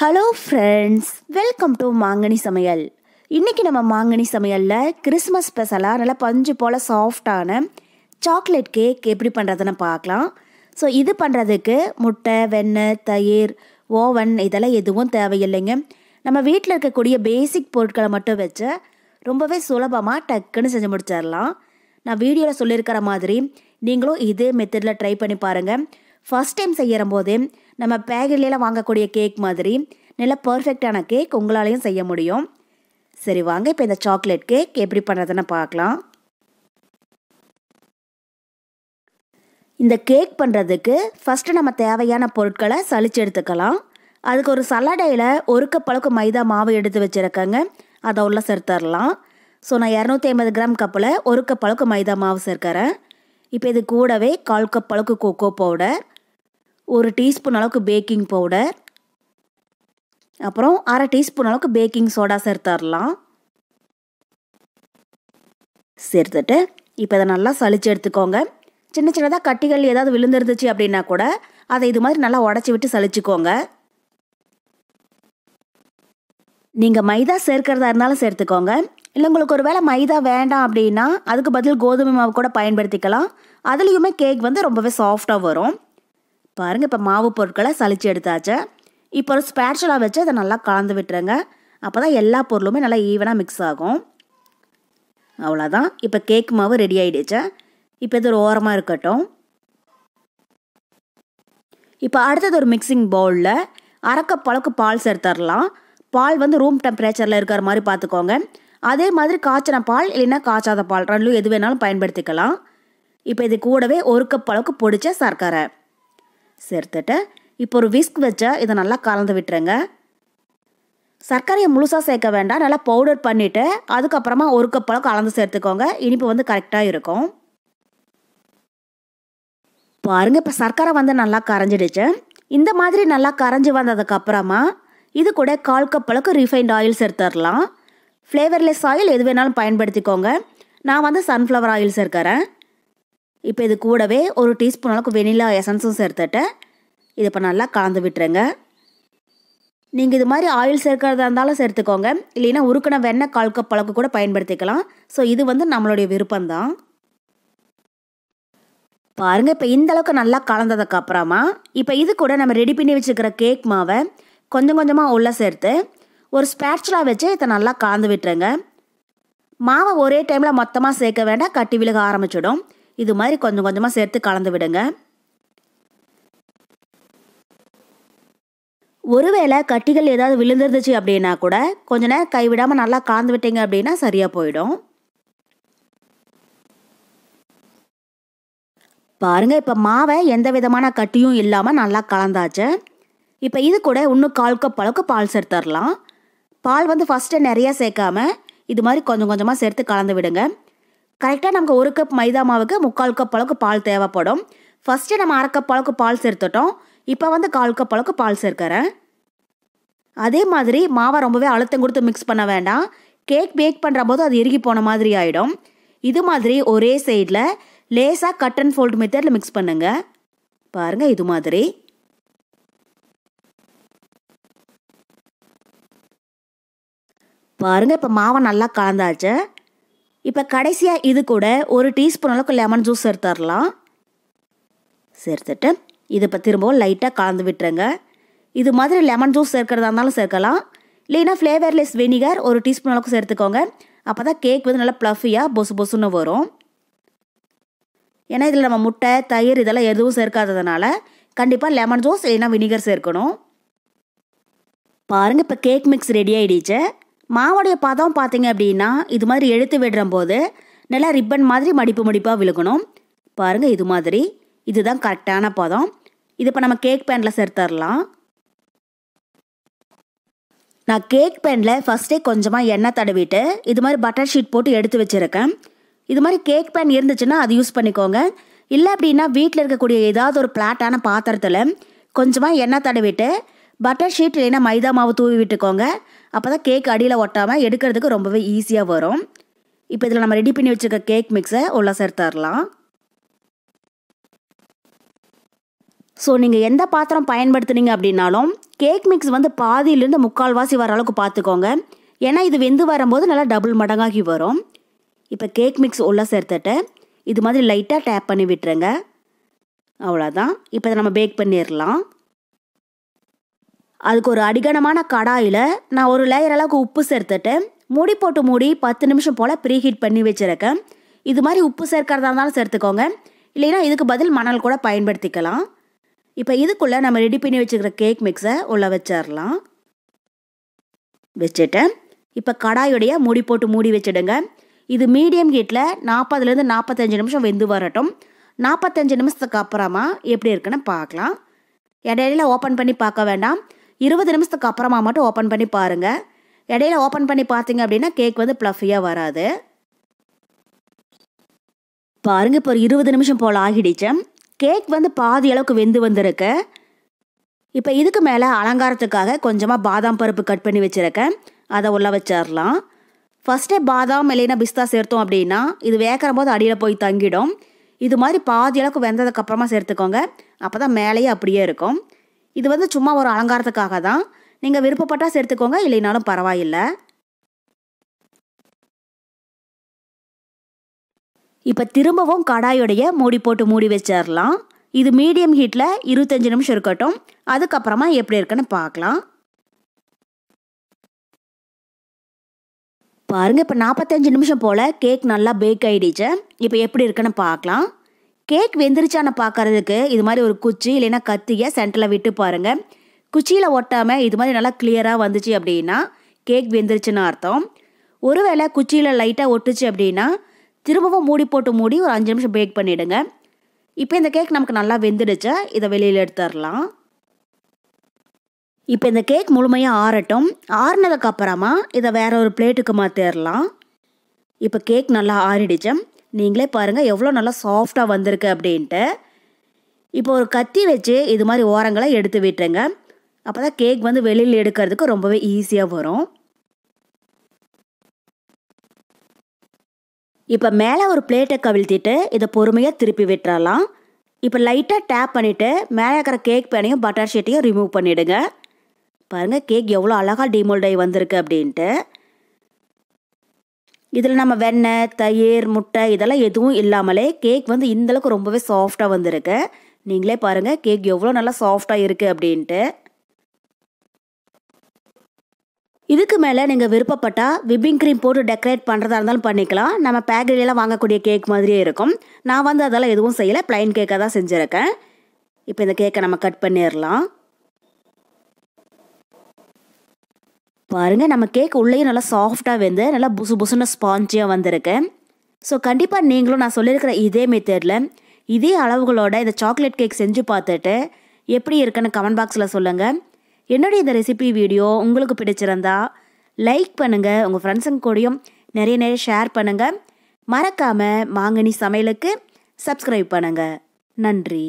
Hello friends, welcome to மாங்கனி சமையல். இன்றைக்கி நம்ம மாங்கனி சமையலில் கிறிஸ்மஸ் ஸ்பெஷலாக நல்லா பஞ்சு போல் சாஃப்டான சாக்லேட் கேக் எப்படி பண்ணுறதுன்னு பார்க்கலாம். ஸோ இது பண்ணுறதுக்கு முட்டை, வெண்ணெய், தயிர், ஓவன் இதெல்லாம் எதுவும் தேவையில்லைங்க. நம்ம வீட்டில் இருக்கக்கூடிய பேசிக் பொருட்களை மட்டும் வச்சு ரொம்பவே சுலபமாக டக்குன்னு செஞ்சு முடிச்சிடலாம். நான் வீடியோவில் சொல்லியிருக்கிற மாதிரி நீங்களும் இதே மெத்தடில் ட்ரை பண்ணி பாருங்கள். ஃபஸ்ட் டைம் செய்கிற போது நம்ம பேக்கெட்லாம் வாங்கக்கூடிய கேக் மாதிரி நல்ல பர்ஃபெக்டான கேக் உங்களாலையும் செய்ய முடியும். சரி வாங்க, இப்போ இந்த சாக்லேட் கேக் எப்படி பண்ணுறதுன்னு பார்க்கலாம். இந்த கேக் பண்ணுறதுக்கு ஃபஸ்ட்டு நம்ம தேவையான பொருட்களை சலிச்சு எடுத்துக்கலாம். அதுக்கு ஒரு சல்லடையில் 1 கப் அளவுக்கு மைதா மாவு எடுத்து வச்சுருக்கேங்க. அதை உள்ள சேர்த்துடலாம். ஸோ நான் 250 கிராம் கப்பில் 1 கப் அளவுக்கு மைதா மாவு சேர்க்கிறேன். இப்போ இது கூடவே 1/4 கப் அளவுக்கு கொக்கோ பவுடர், 1 டீஸ்பூன் அளவுக்கு பேக்கிங் பவுடர், அப்புறம் 1/2 டீஸ்பூன் அளவுக்கு பேக்கிங் சோடா சேர்த்துடலாம். சேர்த்துட்டு இப்போ இதை நல்லா சலிச்சு எடுத்துக்கோங்க. சின்ன சின்னதாக கட்டிகள் ஏதாவது விழுந்துருந்துச்சு அப்படின்னா கூட அதை இது மாதிரி நல்லா உடச்சி விட்டு சலிச்சுக்கோங்க. நீங்கள் மைதா சேர்க்கிறதா இருந்தாலும் சேர்த்துக்கோங்க. இல்லை உங்களுக்கு ஒரு வேளை மைதா வேண்டாம் அப்படின்னா அதுக்கு பதில் கோதுமை மாவு கூட பயன்படுத்திக்கலாம். அதுலேயுமே கேக் ரொம்பவே சாஃப்டாக வரும். பாருங்கள், இப்போ மாவு பொருட்களை சலிச்சு எடுத்தாச்சு. இப்போ ஒரு ஸ்பேட்சுலா வச்சு அதை நல்லா கலந்து விட்டுருங்க. அப்போ தான் எல்லா பொருளுமே நல்லா ஈவனாக மிக்ஸ் ஆகும். அவ்வளோதான், இப்போ கேக் மாவு ரெடி ஆகிடுச்சு. இப்போ இது ஒரு ஓரமாக இருக்கட்டும். இப்போ அடுத்தது ஒரு மிக்சிங் பவுலில் 1/2 கப் அளவுக்கு பால் சேர்த்துடலாம். பால் ரூம் டெம்பரேச்சரில் இருக்கிற மாதிரி பார்த்துக்கோங்க. அதே மாதிரி காய்ச்சின பால் இல்லைன்னா காய்ச்சாத பால் ரெண்டும் எது வேணாலும் பயன்படுத்திக்கலாம். இப்போ இது கூடவே 1 கப் அளவுக்கு பொடிச்ச சர்க்கரை சேர்த்துட்டு இப்போ ஒரு விஸ்க் வச்சு இதை நல்லா கலந்து விட்டுருங்க. சர்க்கரையை முழுசாக சேர்க்க வேண்டாம், நல்லா பவுடர் பண்ணிவிட்டு அதுக்கப்புறமா 1 கப் அளவுக்கு கலந்து சேர்த்துக்கோங்க. இனிப்பு கரெக்டாக இருக்கும். பாருங்கள், இப்போ சர்க்கரை நல்லா கரைஞ்சிடுச்சு. இந்த மாதிரி நல்லா கரைஞ்சி வந்ததுக்கப்புறமா இது கூட 1/4 கப் அளவுக்கு ரீஃபைண்ட் ஆயில் சேர்த்துடலாம். ஃப்ளேவர்லெஸ் ஆயில் எது வேணாலும் பயன்படுத்திக்கோங்க. நான் சன்ஃப்ளவர் ஆயில் சேர்க்கிறேன். இப்போ இது கூடவே 1 டீஸ்பூன் அளவுக்கு வெனிலா எசன்ஸும் சேர்த்துட்டு இது இப்போ நல்லா கலந்து விட்டுருங்க. நீங்கள் இது மாதிரி ஆயில் சேர்க்கிறதா இருந்தாலும் சேர்த்துக்கோங்க, இல்லைன்னா உருக்கின வெண்ணெய் 1/4 கப் அளவுக்கு கூட பயன்படுத்திக்கலாம். ஸோ இது நம்மளுடைய விருப்பம்தான். பாருங்கள், இப்போ இந்த அளவுக்கு நல்லா கலந்ததுக்கப்புறமா இப்போ இது கூட நம்ம ரெடி பண்ணி வச்சுருக்கிற கேக் மாவை கொஞ்சம் கொஞ்சமாக உள்ளே சேர்த்து ஒரு ஸ்பேட்சுலா வச்சு இதை நல்லா கலந்து விட்டுருங்க. மாவை ஒரே டைமில் மொத்தமாக சேர்க்க வேண்டாம், கட்டி விழுக ஆரம்பிச்சிடும். இது மாதிரி கொஞ்சம் கொஞ்சமாக சேர்த்து கலந்து விடுங்க. ஒருவேளை கட்டிகள் ஏதாவது விழுந்துருந்துச்சு அப்படின்னா கூட கொஞ்ச நேரம் கைவிடாமல் நல்லா கலந்து விட்டீங்க அப்படின்னா சரியாக போயிடும். பாருங்கள், இப்போ மாவை எந்த விதமான கட்டியும் இல்லாமல் நல்லா கலந்தாச்சு. இப்போ இது கூட இன்னும் 1/4 கப் அளவுக்கு பால் சேர்த்துடலாம். பால் ஃபஸ்ட்டு நிறையா சேர்க்காம இது மாதிரி கொஞ்சம் கொஞ்சமாக சேர்த்து கலந்து விடுங்க. கரெக்டாக நமக்கு 1 கப் மைதா மாவுக்கு 3/4 கப் அளவுக்கு பால் தேவைப்படும். ஃபஸ்ட்டு நம்ம 1/2 கப் அளவுக்கு பால் சேர்த்துட்டோம். இப்போ 1/4 கப் அளவுக்கு பால் சேர்க்கிறேன். அதே மாதிரி மாவை ரொம்பவே அழுத்தம் கொடுத்து மிக்ஸ் பண்ண வேண்டாம். கேக் பேக் பண்ணுற போது அது இறுகி போன மாதிரி ஆகிடும். இது மாதிரி ஒரே சைடில் லேசாக கட் அண்ட் ஃபோல்ட் மெத்தடில் மிக்ஸ் பண்ணுங்க. பாருங்கள், இது மாதிரி. பாருங்கள், இப்போ மாவை நல்லா கலந்தாச்சு. இப்போ கடைசியாக இது கூட 1 டீஸ்பூன் அளவுக்கு லெமன் ஜூஸ் சேர்த்துடலாம். சேர்த்துட்டு இது இப்போ திரும்பவும் லைட்டாக கலந்து விட்டுருங்க. இது மாதிரி லெமன் ஜூஸ் சேர்க்கிறதா இருந்தாலும் சேர்க்கலாம், இல்லைன்னா ஃப்ளேவர்லெஸ் வினிகர் 1 டீஸ்பூன் அளவுக்கு சேர்த்துக்கோங்க. அப்போ தான் கேக் நல்லா ப்ளஃபியாக பொசு பொசுன்னு வரும். ஏன்னா இதில் நம்ம முட்டை, தயிர் இதெல்லாம் எதுவும் சேர்க்காததுனால கண்டிப்பாக லெமன் ஜூஸ் இல்லைன்னா வினிகர் சேர்க்கணும். பாருங்கள், இப்போ கேக் மிக்ஸ் ரெடி ஆகிடுச்சு. மாவோடைய பதம் பார்த்தீங்க அப்படின்னா இது மாதிரி எடுத்து விடுற போது நல்லா ரிப்பன் மாதிரி மடிப்பு மடிப்பாக விழுகணும். பாருங்கள், இது மாதிரி. இதுதான் கரெக்டான பதம். இது இப்போ நம்ம கேக் பேனில் சேர்த்துடலாம். நான் கேக் பேனில் ஃபஸ்ட்டே கொஞ்சமாக எண்ணெய் தடவிட்டு இது மாதிரி பட்டர் ஷீட் போட்டு எடுத்து வச்சுருக்கேன். இது மாதிரி கேக் பேன் இருந்துச்சுன்னா அது யூஸ் பண்ணிக்கோங்க. இல்லை அப்படின்னா வீட்டில் இருக்கக்கூடிய ஏதாவது ஒரு பிளாட்டான பாத்திரத்தில் கொஞ்சமாக எண்ணெய் தடவிட்டு பட்டர் ஷீட் இல்லைன்னா மைதா மாவு தூவி விட்டுக்கோங்க. அப்போ தான் கேக் அடியில் ஒட்டாமல் எடுக்கிறதுக்கு ரொம்பவே ஈஸியாக வரும். இப்போ இதில் நம்ம ரெடி பண்ணி வச்சுருக்க கேக் மிக்ஸை உள்ளே சேர்த்துடலாம். ஸோ நீங்கள் எந்த பாத்திரம் பயன்படுத்துனீங்க அப்படின்னாலும் கேக் மிக்ஸ் வந்து பாதியிலேருந்து முக்கால்வாசி வர அளவுக்கு பார்த்துக்கோங்க. ஏன்னா இது வெந்து வரும்போது நல்லா டபுள் மடங்காகி வரும். இப்போ கேக் மிக்ஸ் உள்ளே சேர்த்துட்டு இது மாதிரி லைட்டாக டேப் பண்ணி விட்டுருங்க. அவ்வளோதான். இப்போ இதை நம்ம பேக் பண்ணிடலாம். அதுக்கு ஒரு அடிகனமான கடாயில் நான் ஒரு லேயர் அளவுக்கு உப்பு சேர்த்துட்டு மூடி போட்டு மூடி 10 நிமிஷம் போல் ப்ரீஹீட் பண்ணி வச்சுருக்கேன். இது மாதிரி உப்பு சேர்க்கறதா இருந்தாலும் சேர்த்துக்கோங்க, இல்லைன்னா இதுக்கு பதில் மணல் கூட பயன்படுத்திக்கலாம். இப்போ இதுக்குள்ளே நம்ம ரெடி பண்ணி வச்சுக்கிற கேக் மிக்ஸை உள்ளே வச்சிடலாம். வச்சுட்டு இப்போ கடாயுடைய மூடி போட்டு மூடி வச்சுடுங்க. இது மீடியம் ஹீட்டில் 40லேருந்து 45 நிமிஷம் வெந்து வரட்டும். 45 நிமிஷத்துக்கு அப்புறமா எப்படி இருக்குன்னு பார்க்கலாம். இடையில ஓப்பன் பண்ணி பார்க்க வேண்டாம். 20 நிமிஷத்துக்கு அப்புறமா மட்டும் ஓப்பன் பண்ணி பாருங்கள். இடையில ஓப்பன் பண்ணி பார்த்தீங்க அப்படின்னா கேக் வந்து ப்ளஃபியாக வராது. பாருங்கள், இப்போ ஒரு 20 நிமிஷம் போல் ஆகிடுச்சு. கேக் வந்து பாதி அளவுக்கு வெந்து வந்திருக்கு. இப்போ இதுக்கு மேலே அலங்காரத்துக்காக கொஞ்சமாக பாதாம் பருப்பு கட் பண்ணி வச்சுருக்கேன். அதை உள்ளே வச்சிடலாம். ஃபஸ்ட்டே பாதாம் இல்லைன்னா பிஸ்தா சேர்த்தோம் அப்படின்னா இது வேக்கிற போது அடியில் போய் தங்கிடும். இது மாதிரி பாதி அளவுக்கு வெந்ததுக்கப்புறமா சேர்த்துக்கோங்க. அப்போ தான் மேலேயே அப்படியே இருக்கும். இது வந்து சும்மா ஒரு அலங்காரத்துக்காக தான். நீங்கள் விருப்பப்பட்டால் சேர்த்துக்கோங்க, இல்லைனாலும் பரவாயில்லை. இப்போ திரும்பவும் கடாயுடைய மூடி போட்டு மூடி வச்சிடலாம். இது மீடியம் ஹீட்டில் 25 நிமிஷம் இருக்கட்டும். அதுக்கப்புறமா எப்படி இருக்குன்னு பார்க்கலாம். பாருங்கள், இப்போ 45 நிமிஷம் போல் கேக் நல்லா பேக் ஆகிடுச்சு. இப்போ எப்படி இருக்குன்னு பார்க்கலாம். கேக் வெந்துருச்சான்னு பார்க்கறதுக்கு இது மாதிரி ஒரு குச்சி இல்லைன்னா கத்தியை சென்டரில் விட்டு பாருங்கள். குச்சியில் ஒட்டாமல் இது மாதிரி நல்லா கிளியராக வந்துச்சு அப்படின்னா கேக் வெந்துருச்சுன்னு அர்த்தம். ஒருவேளை குச்சியில் லைட்டாக ஒட்டுச்சு அப்படின்னா திரும்பவும் மூடி போட்டு மூடி ஒரு 5 நிமிஷம் பேக் பண்ணிவிடுங்க. இப்போ இந்த கேக் நமக்கு நல்லா வெந்துடுச்சு. இதை வெளியில் எடுத்துடலாம். இப்போ இந்த கேக் முழுமையாக ஆறட்டும். ஆறினதுக்கப்புறமா இதை வேற ஒரு பிளேட்டுக்கு மாற்றிடலாம். இப்போ கேக் நல்லா ஆறிடுச்சு. நீங்களே பாருங்கள் எவ்வளோ நல்லா சாஃப்டாக வந்திருக்கு அப்படின்ட்டு. இப்போ ஒரு கத்தி வச்சு இது மாதிரி ஓரங்களை எடுத்து விட்டுருங்க. அப்போ தான் கேக் வந்து வெளியில் எடுக்கிறதுக்கு ரொம்பவே ஈஸியாக வரும். இப்போ மேலே ஒரு பிளேட்டை கவிழ்த்திட்டு இதை பொறுமையாக திருப்பி விட்டுறலாம். இப்போ லைட்டாக டேப் பண்ணிவிட்டு மேலே இருக்கிற கேக் பேனையும் பட்டர் ஷீட்டையும் ரிமூவ் பண்ணிவிடுங்க. பாருங்கள் கேக் எவ்வளோ அழகாக டிமோல்ட் ஆகி வந்திருக்கு அப்படின்ட்டு. இதில் நம்ம வெண்ணெய், தயிர், முட்டை இதெல்லாம் எதுவும் இல்லாமலே கேக் வந்து இந்தளவுக்கு ரொம்பவே சாஃப்டாக வந்திருக்கு. நீங்களே பாருங்கள் கேக் எவ்வளோ நல்லா சாஃப்டாக இருக்குது அப்படின்ட்டு. இதுக்கு மேலே நீங்கள் விருப்பப்பட்டால் விப்பிங் க்ரீம் போட்டு டெக்கரேட் பண்ணுறதா இருந்தாலும் பண்ணிக்கலாம். நம்ம பேக்கரியிலலாம் வாங்கக்கூடிய கேக் மாதிரியே இருக்கும். நான் வந்து அதெல்லாம் எதுவும் செய்யலை, ப்ளைன் கேக்காக தான் செஞ்சுருக்கேன். இப்போ இந்த கேக்கை நம்ம கட் பண்ணிடலாம். பாருங்கள், நம்ம கேக் உள்ளேயும் நல்லா சாஃப்டாக வெந்து நல்லா புசு புசுன்னு ஸ்பாஞ்சியாக வந்திருக்கு. ஸோ கண்டிப்பாக நீங்களும் நான் சொல்லியிருக்கிற இதே மெத்தடில் இதே அளவுகளோட இந்த சாக்லேட் கேக் செஞ்சு பார்த்துட்டு எப்படி இருக்குன்னு கமெண்ட் பாக்ஸில் சொல்லுங்கள். என்னுடைய இந்த ரெசிபி வீடியோ உங்களுக்கு பிடிச்சிருந்தா லைக் பண்ணுங்கள், உங்கள் ஃப்ரெண்ட்ஸுங்க கூடயும் நிறைய ஷேர் பண்ணுங்கள். மறக்காமல் மாங்கனி சமையலுக்கு சப்ஸ்கிரைப் பண்ணுங்கள். நன்றி.